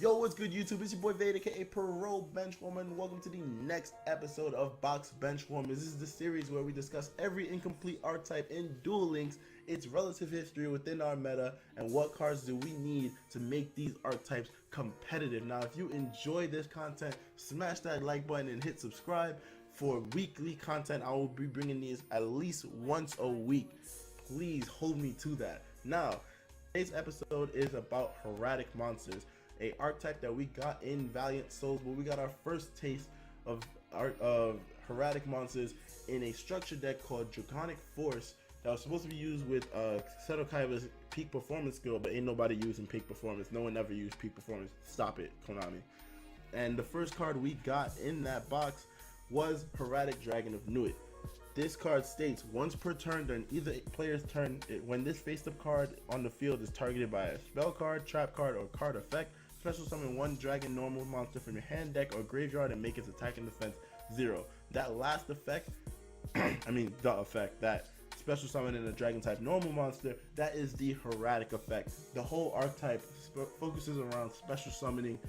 Yo, what's good, YouTube? It's your boy Vader, aka Pro Benchwarmer, and welcome to the next episode of Box Benchwarmers. This is the series where we discuss every incomplete archetype in Duel Links, its relative history within our meta, and what cards do we need to make these archetypes competitive. Now, if you enjoy this content, smash that like button and hit subscribe. For weekly content, I will be bringing these at least once a week. Please hold me to that. Now, today's episode is about Hieratic monsters, a archetype that we got in Valiant Souls, but we got our first taste of Hieratic monsters in a structured deck called Draconic Force that was supposed to be used with Seto Kaiba's peak performance skill, but ain't nobody using peak performance. No one ever used peak performance. Stop it, Konami. And the first card we got in that box was Hieratic Dragon of Nuit. This card states, once per turn during either player's turn, when this face-up card on the field is targeted by a spell card, trap card, or card effect, special summon one dragon normal monster from your hand, deck, or graveyard and make its attack and defense 0. That last effect, that special summon in a dragon type normal monster, that is the Hieratic effect. The whole archetype focuses around special summoning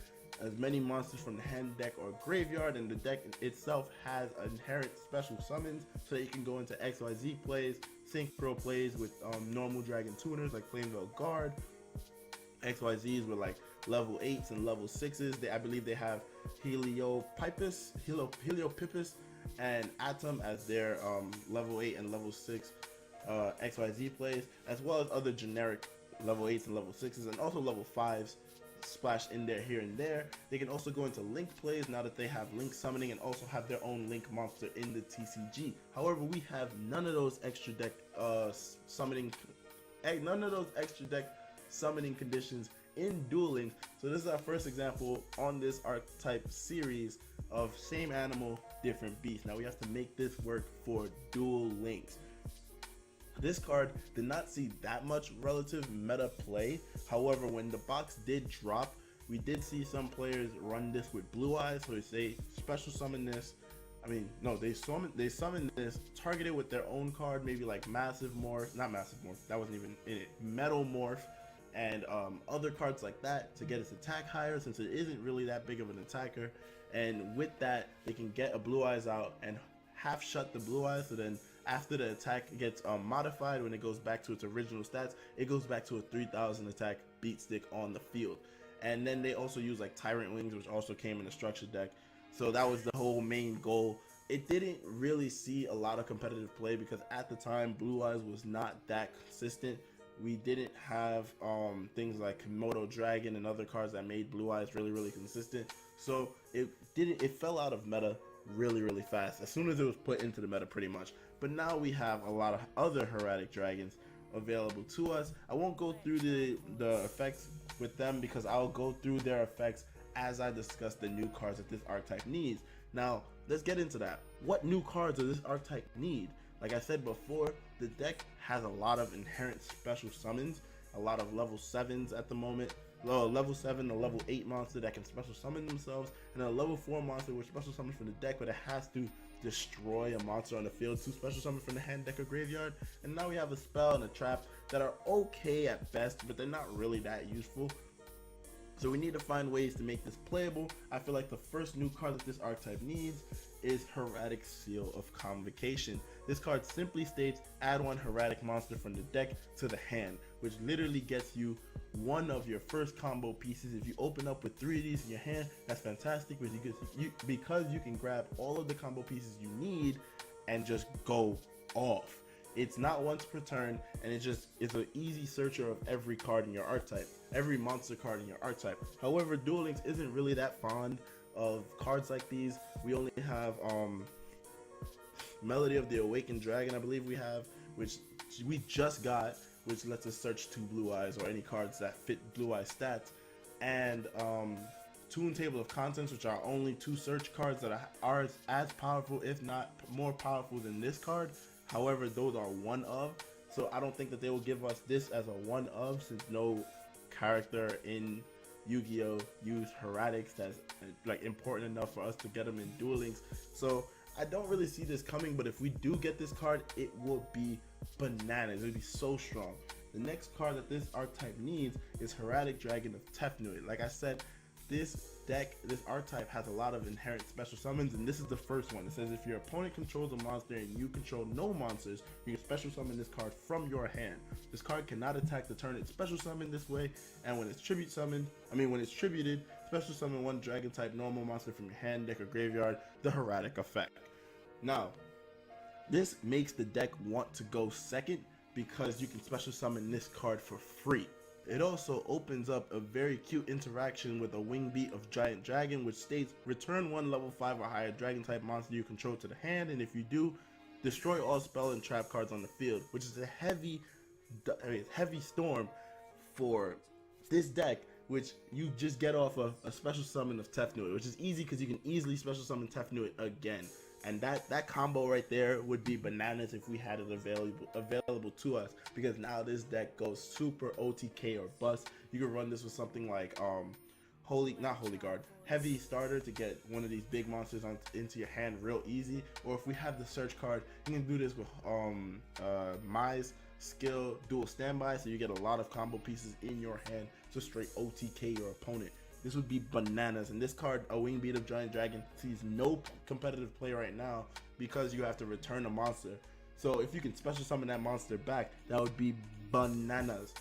as many monsters from the hand, deck, or graveyard, and the deck itself has inherent special summons so that you can go into XYZ plays, synchro plays with normal dragon tuners like Flamevale Guard, XYZs with like level 8s and level 6s. I believe they have Heliopipus and Atom as their level 8 and level 6 XYZ plays, as well as other generic level 8s and level 6s, and also level 5s splashed in there here and there. They can also go into link plays now that they have link summoning and also have their own link monster in the TCG. However, we have none of those extra deck summoning conditions in Duel Links. So this is our first example on this archetype series of same animal, different beast. Now we have to make this work for Duel Links. This card did not see that much relative meta play. However, when the box did drop, we did see some players run this with Blue Eyes. So they say special summon this. They summon this, targeted with their own card, maybe like Massive Morph, not Massive Morph, that wasn't even in it, Metal Morph, and other cards like that to get its attack higher, since it isn't really that big of an attacker. And with that, they can get a Blue Eyes out and half shut the Blue Eyes, so then after the attack gets modified, when it goes back to its original stats, it goes back to a 3000 attack beat stick on the field. And then they also use like Tyrant Wings, which also came in a structured deck. So that was the whole main goal. It didn't really see a lot of competitive play because at the time Blue Eyes was not that consistent. We didn't have things like Komodo Dragon and other cards that made Blue Eyes really consistent. So it fell out of meta really fast as soon as it was put into the meta, pretty much. But now we have a lot of other Hieratic dragons available to us. I won't go through the effects with them because I'll go through their effects as I discuss the new cards that this archetype needs. Now let's get into that. What new cards does this archetype need? Like I said before, the deck has a lot of inherent special summons, a lot of level 7s at the moment. Level 7, a level 8 monster that can special summon themselves, and a level 4 monster with special summons from the deck, but it has to destroy a monster on the field to special summon from the hand, deck, or graveyard. And now we have a spell and a trap that are okay at best, but they're not really that useful. So we need to find ways to make this playable. I feel like the first new card that this archetype needs is Hieratic Seal of Convocation. This card simply states, add one Hieratic monster from the deck to the hand, which literally gets you one of your first combo pieces. If you open up with 3 of these in your hand, that's fantastic because you can grab all of the combo pieces you need and just go off. It's not once per turn, and it's an easy searcher of every card in your archetype, every monster card in your archetype. However, Duel Links isn't really that fond of cards like these. We only have Melody of the Awakened Dragon, I believe we have, which we just got, which lets us search 2 Blue Eyes or any cards that fit Blue Eye stats, and Tune Table of Contents, which are only 2 search cards that are as powerful, if not more powerful than this card. However, those are one of, so I don't think that they will give us this as a one of, since no character in Yu-Gi-Oh used Hieratics that's like important enough for us to get them in Duel Links. So I don't really see this coming, but if we do get this card, it will be bananas. It will be so strong. The next card that this archetype needs is Hieratic Dragon of Tefnut. Like I said, this archetype has a lot of inherent special summons, and this is the first one. It says if your opponent controls a monster and you control no monsters, you can special summon this card from your hand. This card cannot attack the turn it's special summoned this way, and when it's tributed, special summon one dragon type normal monster from your hand, deck, or graveyard, the Hieratics effect. Now, this makes the deck want to go second because you can special summon this card for free. It also opens up a very cute interaction with a wing beat of Giant Dragon, which states return one level 5 or higher dragon type monster you control to the hand, and if you do, destroy all spell and trap cards on the field, which is a heavy storm for this deck, which you just get off a special summon of Tefnuit, which is easy because you can easily special summon Tefnuit again. And that combo right there would be bananas if we had it available to us, because now this deck goes super OTK or bust. You can run this with something like Heavy Starter to get one of these big monsters into your hand real easy. Or if we have the search card, you can do this with Mai's skill Duel Standby, so you get a lot of combo pieces in your hand to straight OTK your opponent. This would be bananas. And this card, a wing beat of Giant Dragon, sees no competitive play right now because you have to return a monster. So if you can special summon that monster back, that would be bananas.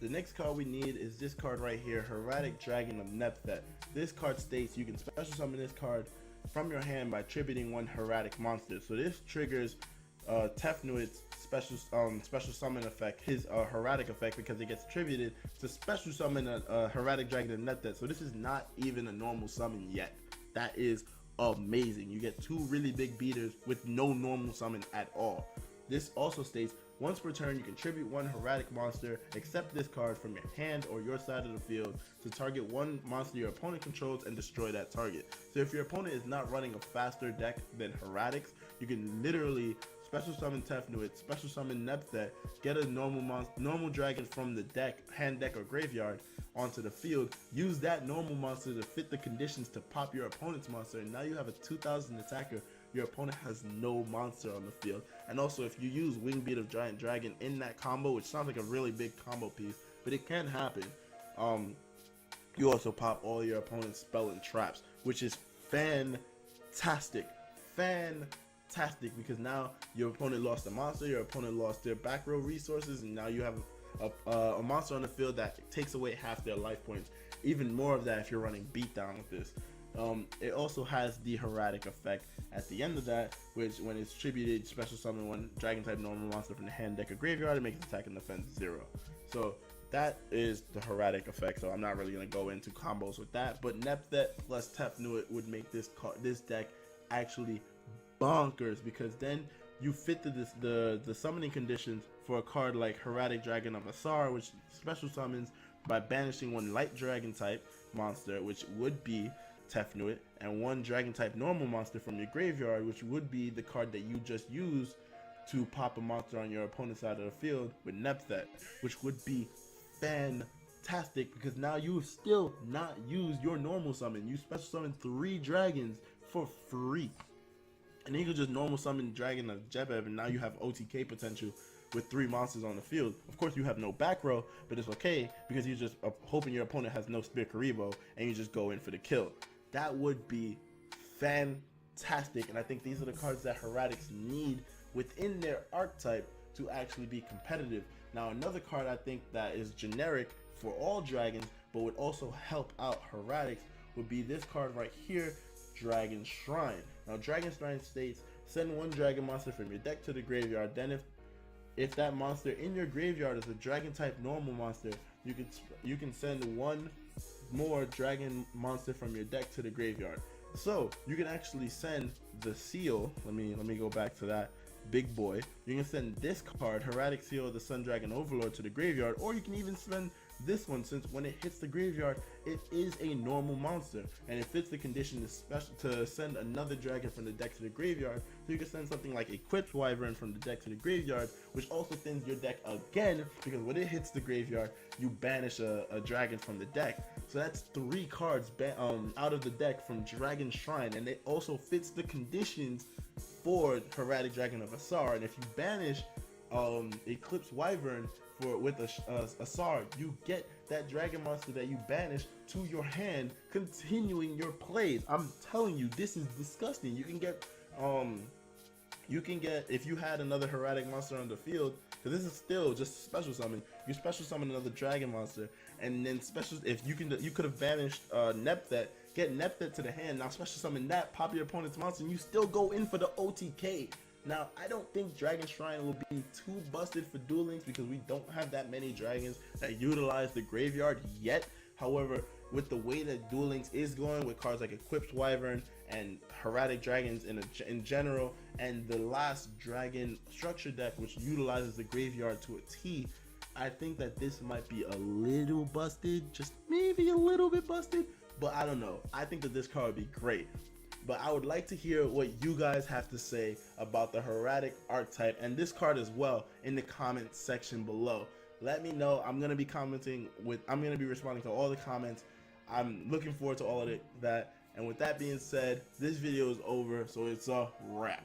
The next card we need is this card right here, Hieratics Dragon of Nepthet. This card states you can special summon this card from your hand by tributing one Hieratics monster. So this triggers Tefnuit's special summon effect, his Hieratics effect, because it gets attributed to special summon a Hieratics Dragon of Nepthet. So this is not even a normal summon yet. That is amazing. You get two really big beaters with no normal summon at all. This also states once per turn you can tribute one Hieratics monster, except this card, from your hand or your side of the field to target one monster your opponent controls and destroy that target. So if your opponent is not running a faster deck than Hieratics, you can literally special summon Tefnuit, special summon Nepthet, get a normal dragon from the deck, hand, deck, or graveyard onto the field, use that normal monster to fit the conditions to pop your opponent's monster, and now you have a 2000 attacker. Your opponent has no monster on the field. And also, if you use Wing Beat of Giant Dragon in that combo, which sounds like a really big combo piece, but it can happen, you also pop all your opponent's spell and traps, which is fantastic, because now your opponent lost a monster, your opponent lost their back row resources, and now you have a monster on the field that takes away half their life points. Even more of that if you're running beatdown with this. It also has the Hieratics effect at the end of that, which when it's tributed, special summon one dragon type normal monster from the hand, deck, or graveyard, it makes attack and defense 0. So that is the Hieratics effect, so I'm not really going to go into combos with that, but Nepthet plus Tefnuit would make this deck actually bonkers, because then you fit the summoning conditions for a card like Hieratics Dragon of Asar, which special summons by banishing one light dragon type monster, which would be Tefnuit, and one dragon type normal monster from your graveyard, which would be the card that you just used to pop a monster on your opponent's side of the field with Nepthet, which would be fantastic because now you still not use your normal summon. You special summon 3 dragons for free. And then you can just normal summon Dragon of Jebeb, and now you have OTK potential with 3 monsters on the field. Of course, you have no back row, but it's okay because you're just hoping your opponent has no Spear Karibo, and you just go in for the kill. That would be fantastic, and I think these are the cards that Hieratics need within their archetype to actually be competitive. Now, another card I think that is generic for all dragons, but would also help out Hieratics, would be this card right here, Dragon Shrine. Now, Dragon Shrine states, send one dragon monster from your deck to the graveyard. Then if that monster in your graveyard is a dragon type normal monster, you can send one more dragon monster from your deck to the graveyard. So you can actually send the seal. Let me go back to that big boy. You can send this card, Hieratics Seal of the Sun Dragon Overlord, to the graveyard, or you can even send this one, since when it hits the graveyard, it is a normal monster, and it fits the condition to send another dragon from the deck to the graveyard. So you can send something like Equipped Wyvern from the deck to the graveyard, which also thins your deck again, because when it hits the graveyard, you banish a dragon from the deck. So that's 3 cards out of the deck from Dragon Shrine, and it also fits the conditions for Hieratics Dragon of Asar. And if you banish Eclipse Wyvern with Asar, you get that dragon monster that you banished to your hand, continuing your plays. I'm telling you, this is disgusting. You can get, if you had another Hieratic monster on the field, because this is still just special summon. You special summon another dragon monster, and then special, if you could have banished Nepthet, get Nepthet to the hand. Now special summon that, pop your opponent's monster, and you still go in for the OTK. Now I don't think Dragon Shrine will be too busted for Duel Links because we don't have that many dragons that utilize the graveyard yet. However, with the way that Duel Links is going, with cards like Equipped Wyvern and Hieratic Dragons in general, and the last Dragon Structure deck, which utilizes the graveyard to a T, I think that this might be a little busted, just maybe a little bit busted, but I don't know. I think that this card would be great. But I would like to hear what you guys have to say about the Hieratic archetype and this card as well in the comments section below. Let me know. I'm going to be responding to all the comments. I'm looking forward to all of that. And with that being said, this video is over, so it's a wrap.